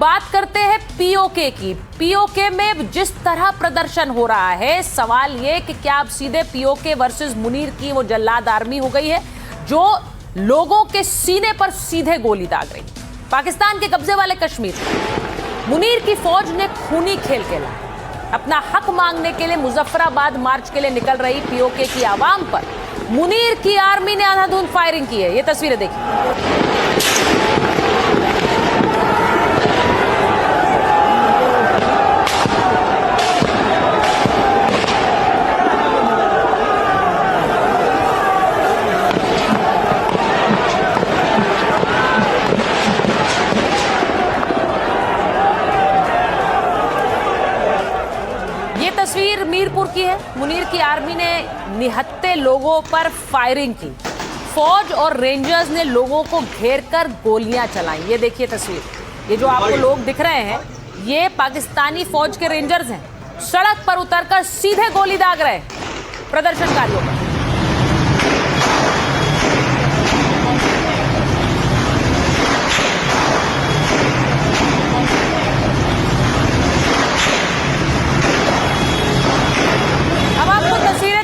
बात करते हैं पीओके की। पीओके में जिस तरह प्रदर्शन हो रहा है, सवाल ये कि क्या अब सीधे पीओके वर्सेस मुनीर की वो जल्लाद आर्मी हो गई है जो लोगों के सीने पर सीधे गोली दाग रही। पाकिस्तान के कब्जे वाले कश्मीर मुनीर की फौज ने खूनी खेल खेला। अपना हक मांगने के लिए मुजफ्फराबाद मार्च के लिए निकल रही पीओके की आवाम पर मुनीर की आर्मी ने अंधाधुंध फायरिंग की है। ये तस्वीरें देखिए। तस्वीर मीरपुर की है। मुनीर की आर्मी ने निहत्थे लोगों पर फायरिंग की। फौज और रेंजर्स ने लोगों को घेरकर गोलियां चलाई। ये देखिए तस्वीर, ये जो आपको लोग दिख रहे हैं ये पाकिस्तानी फौज के रेंजर्स हैं। सड़क पर उतरकर सीधे गोली दाग रहे प्रदर्शनकारियों पर।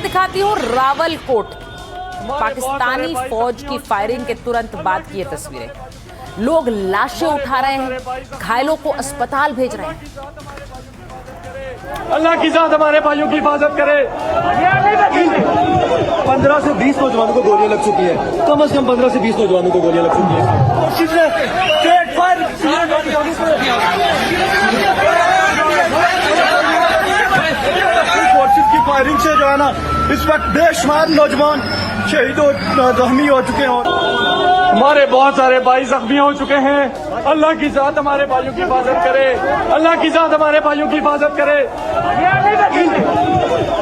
दिखाती हूँ रावलकोट पाकिस्तानी फौज की फायरिंग के तुरंत बाद की ये तस्वीरें। लोग लाशें उठा रहे हैं, घायलों को अस्पताल भेज रहे हैं। अल्लाह की जात हमारे भाइयों की हिफाजत करे। 15 से 20 नौजवानों को गोलियां लग चुकी है। कम से कम 15 से 20 नौजवानों को गोलियां लग चुकी है। फायरिंग से जो है ना इस वक्त बेशुमार नौजवान शहीद जख्मी हो चुके हैं और हमारे बहुत सारे भाई जख्मी हो चुके हैं। अल्लाह की जात हमारे भाइयों की हिफाजत करे। अल्लाह की जात हमारे भाइयों की हिफाजत करे।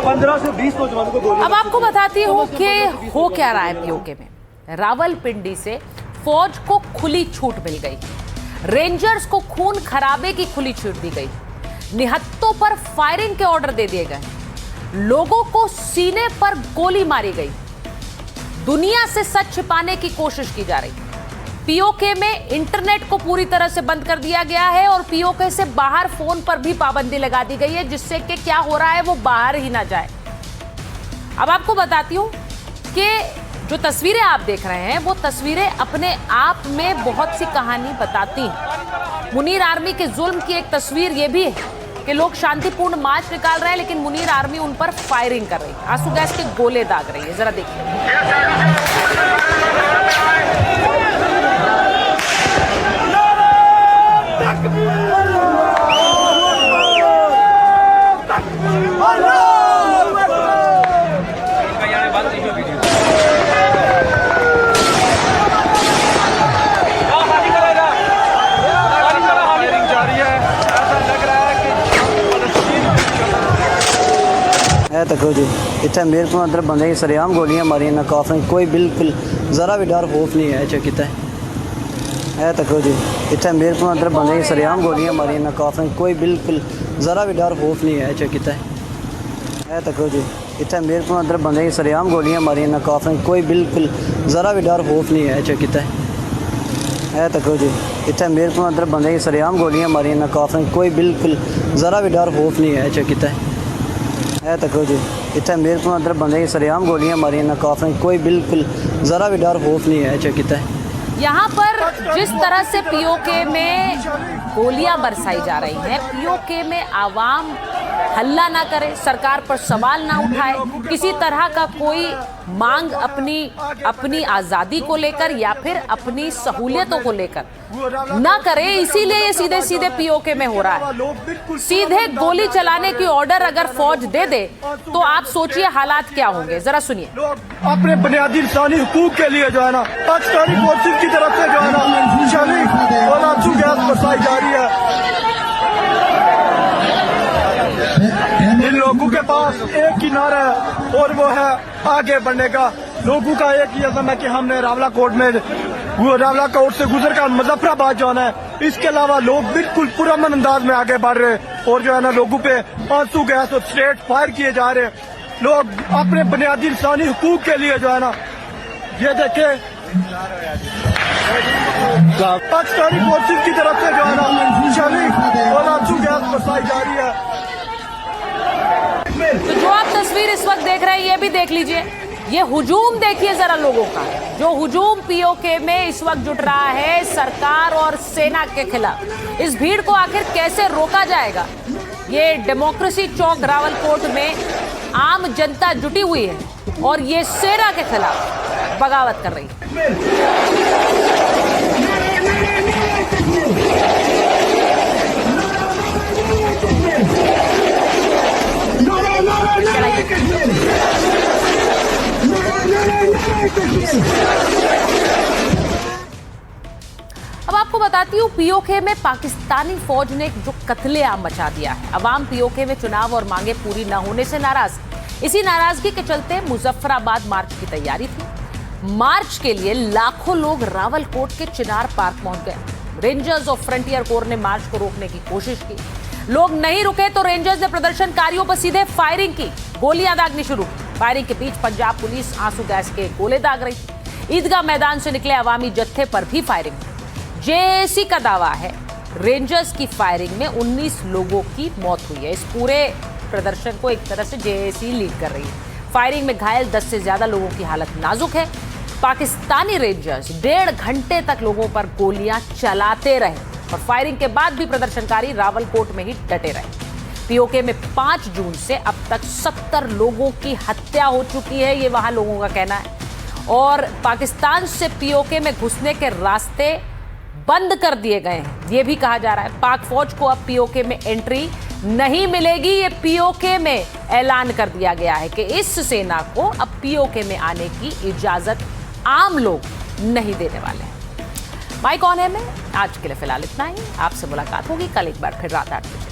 15 से 20 नौजवानों को गोलियां। अब आपको बताती हूँ कि हो क्या रहा है पीओके में। रावलपिंडी से फौज को खुली छूट मिल गई। रेंजर्स को खून खराबे की खुली छूट दी गई। निहत्तों पर फायरिंग के ऑर्डर दे दिए गए। लोगों को सीने पर गोली मारी गई। दुनिया से सच छिपाने की कोशिश की जा रही। पीओके में इंटरनेट को पूरी तरह से बंद कर दिया गया है और पीओके से बाहर फोन पर भी पाबंदी लगा दी गई है, जिससे कि क्या हो रहा है वो बाहर ही ना जाए। अब आपको बताती हूं कि जो तस्वीरें आप देख रहे हैं वो तस्वीरें अपने आप में बहुत सी कहानी बताती हैं। मुनीर आर्मी के जुल्म की एक तस्वीर ये भी है कि लोग शांतिपूर्ण मार्च निकाल रहे हैं, लेकिन मुनीर आर्मी उन पर फायरिंग कर रही है, आंसू गैस के गोले दाग रही है। जरा देखिए। तको जी इतने मेरे को अंदर बंदे की सरेआम गोलियां मारी ना काफी कोई बिल्कुल ज़रा भी डर खौफ नहीं है। किता है तको जी इतने मेरे को अंदर बंदे की सरेआम गोलियां मारी ना काफी कोई बिल्कुल ज़रा भी डर खौफ नहीं है। किता है तको जी इतने मेरे को अंदर बंदे की सरेआम गोलियां मारी ना काफी कोई बिल्कुल ज़रा भी डर खौफ नहीं है। किता है तको जी इतने मेरे को अंदर बंदे की सरेआम गोलियां मारी ना काफी कोई बिल्कुल ज़रा भी डर खौफ नहीं है। किता है तको जी इतने मेरे को अंदर बंदे की सरेआम गोलियां मारी ना काफी कोई बिल्कुल ज़रा भी डर खौफ नहीं है। किता है यहाँ पर जिस तरह से पीओके में गोलियां बरसाई जा रही हैं, पीओके में आवाम हल्ला ना करे, सरकार पर सवाल ना उठाए, किसी तरह का कोई मांग अपनी आज़ादी को लेकर या फिर अपनी सहूलियतों को लेकर ना करे, इसीलिए ये सीधे सीधे पीओके में हो रहा है। सीधे गोली चलाने की ऑर्डर अगर फौज दे दे तो आप सोचिए हालात क्या होंगे। जरा सुनिए। अपने बुनियादी इंसानी हुकूक के लिए जो है ना पाकिस्तानी फोर्सेस की तरफ से जो है ना शरीक और आंसू गैस बरसाई जा रही है। इन लोगों के पास एक ही नारा है और वो है आगे बढ़ने का। लोगों का एक ही अज़म है कि हमने रावलाकोट से गुजर कर मुजफ्फराबाद जाना है। इसके अलावा लोग बिल्कुल पुरअमन अंदाज में आगे बढ़ रहे हैं और जो है ना लोगों पे आंसू गैस और स्ट्रेट फायर किए जा रहे हैं। लोग अपने बुनियादी इंसानी हुकूक के लिए जो है ना ये देखे पाकिस्तानी फोर्सेस की तरफ से जो है ना भी देख लीजिए, ये हुजूम देखिए जरा लोगों का, जो हुजूम पीओके में इस वक्त जुट रहा है सरकार और सेना के खिलाफ। इस भीड़ को आखिर कैसे रोका जाएगा? ये डेमोक्रेसी चौक रावलकोट में आम जनता जुटी हुई है और ये सेना के खिलाफ बगावत कर रही है। अब आपको बताती हूँ, पीओके में पाकिस्तानी फौज ने जो कत्लेआम मचा दिया है। अवाम पीओके में चुनाव और मांगे पूरी न होने से नाराज। इसी नाराजगी के चलते मुजफ्फराबाद मार्च की तैयारी थी। मार्च के लिए लाखों लोग रावलकोट के चिनार पार्क पहुंच गए। रेंजर्स और फ्रंटियर कोर ने मार्च को रोकने की कोशिश की। लोग नहीं रुके तो रेंजर्स ने प्रदर्शनकारियों पर सीधे फायरिंग की, गोलियां दागनी शुरू। फायरिंग के बीच पंजाब पुलिस आंसू गैस के गोले दाग रही थी। ईदगाह मैदान से निकले अवामी जत्थे पर भी फायरिंग। जेएसी का दावा है रेंजर्स की फायरिंग में 19 लोगों की मौत हुई है। इस पूरे प्रदर्शन को एक तरह से जेएसी लीड कर रही है। फायरिंग में घायल 10 से ज्यादा लोगों की हालत नाजुक है। पाकिस्तानी रेंजर्स 1.5 घंटे तक लोगों पर गोलियां चलाते रहे और फायरिंग के बाद भी प्रदर्शनकारी रावलकोट में ही डटे रहे। पीओके में 5 जून से अब तक 70 लोगों की हत्या हो चुकी है, ये वहां लोगों का कहना है। और पाकिस्तान से पीओके में घुसने के रास्ते बंद कर दिए गए हैं, ये भी कहा जा रहा है। पाक फौज को अब पीओके में एंट्री नहीं मिलेगी, ये पीओके में ऐलान कर दिया गया है कि इस सेना को अब पीओके में आने की इजाजत आम लोग नहीं देने वाले हैं। माइक ऑन है में आज के लिए फिलहाल इतना ही। आपसे मुलाकात होगी कल एक बार फिर रात 8 बजे।